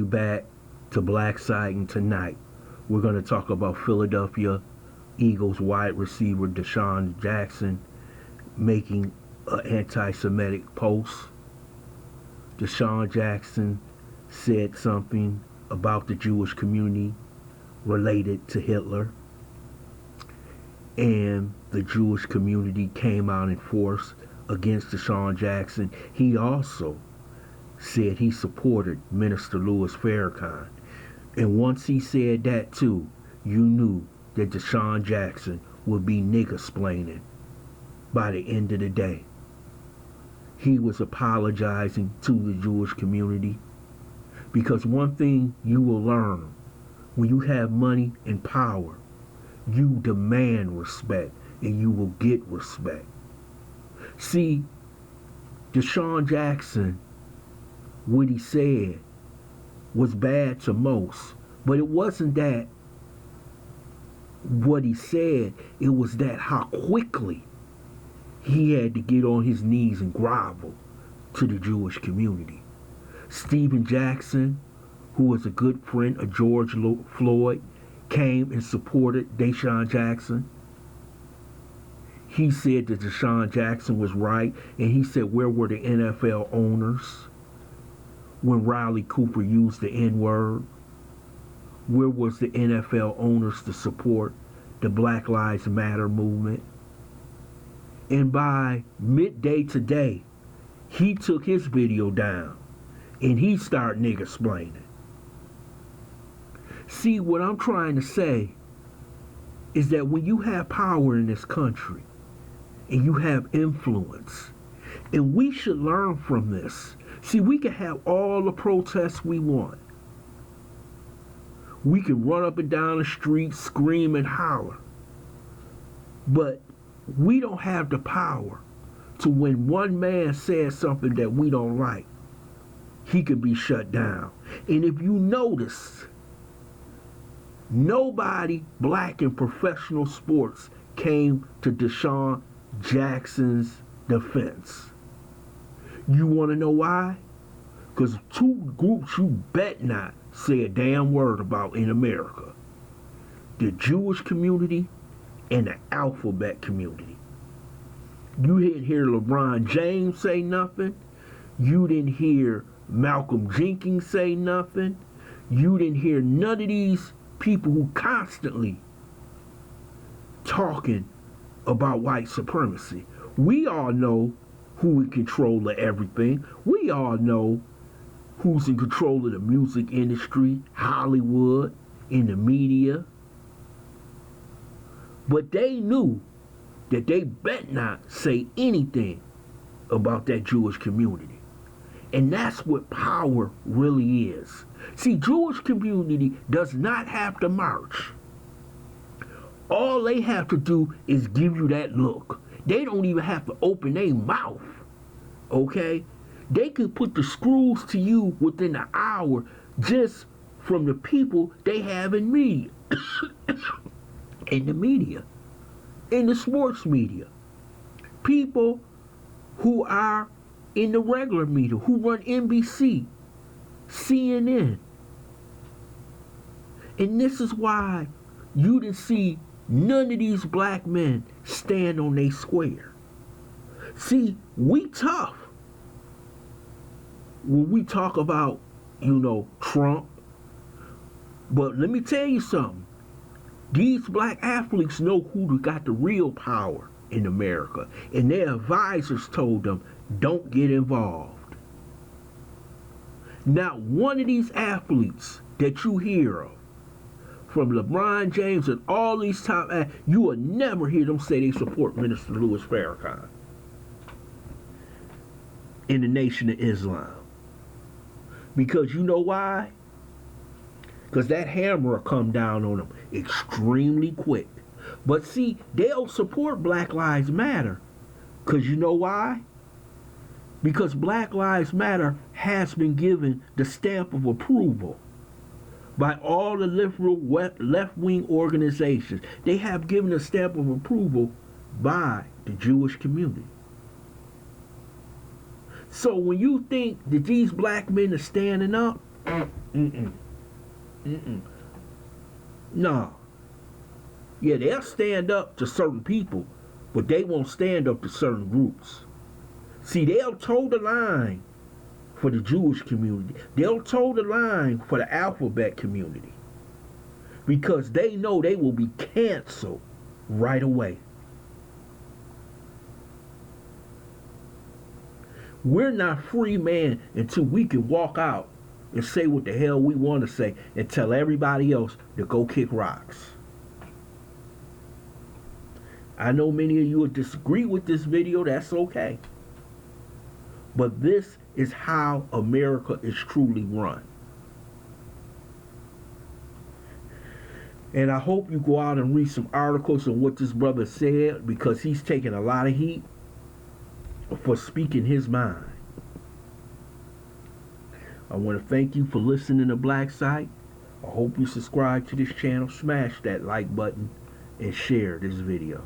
Welcome back to Black Siding tonight. We're going to talk about Philadelphia Eagles wide receiver DeSean Jackson making an anti-Semitic post. DeSean Jackson said something about the Jewish community related to Hitler, and the Jewish community came out in force against DeSean Jackson. He also said he supported Minister Louis Farrakhan. And once he said that too, you knew that DeSean Jackson would be nigger-splaining by the end of the day. He was apologizing to the Jewish community, because one thing you will learn when you have money and power, you demand respect and you will get respect. See, DeSean Jackson, what he said was bad to most, but it wasn't that what he said, it was that how quickly he had to get on his knees and grovel to the Jewish community. Stephen Jackson, who was a good friend of George Floyd, came and supported DeSean Jackson. He said that DeSean Jackson was right, and he said, where were the NFL owners when Riley Cooper used the N-word? Where was the NFL owners to support the Black Lives Matter movement? And by midday today, he took his video down and he started nigger-splaining. See, what I'm trying to say is that when you have power in this country and you have influence, and we should learn from this. See, we can have all the protests we want. We can run up and down the street, scream and holler. But we don't have the power to, when one man says something that we don't like, he could be shut down. And if you notice, nobody black in professional sports came to DeSean Jackson's defense. You want to know why? Because two groups you bet not say a damn word about in America: the Jewish community and the alphabet community. You didn't hear LeBron James say nothing. You didn't hear Malcolm Jenkins say nothing. You didn't hear none of these people who constantly talking about white supremacy. We all know who in control of everything. We all know who's in control of the music industry, Hollywood, in the media. But they knew that they bet not say anything about that Jewish community. And that's what power really is. See, Jewish community does not have to march. All they have to do is give you that look. They don't even have to open their mouth, okay? They can put the screws to you within an hour just from the people they have in media. In the media. In the sports media. People who are in the regular media, who run NBC, CNN. And this is why you didn't see none of these black men stand on their square. See, we tough when we talk about, Trump. But let me tell you something. These black athletes know who got the real power in America. And their advisors told them, don't get involved. Not one of these athletes that you hear of, from LeBron James and all these top athletes, you will never hear them say they support Minister Louis Farrakhan in the Nation of Islam. Because you know why? Because that hammer will come down on them extremely quick. But see, they'll support Black Lives Matter. Because you know why? Because Black Lives Matter has been given the stamp of approval by all the left-wing organizations. They have given a stamp of approval by the Jewish community. So when you think that these black men are standing up, Mm-mm. Mm-mm. No. Yeah, they'll stand up to certain people, but they won't stand up to certain groups. See, they'll toe the line for the Jewish community. They'll toe the line for the alphabet community because they know they will be canceled right away. We're not free man until we can walk out and say what the hell we want to say and tell everybody else to go kick rocks. I know many of you will disagree with this video. That's okay. But this is how America is truly run. And I hope you go out and read some articles on what this brother said, because he's taking a lot of heat for speaking his mind. I want to thank you for listening to Black Site. I hope you subscribe to this channel, smash that like button, and share this video.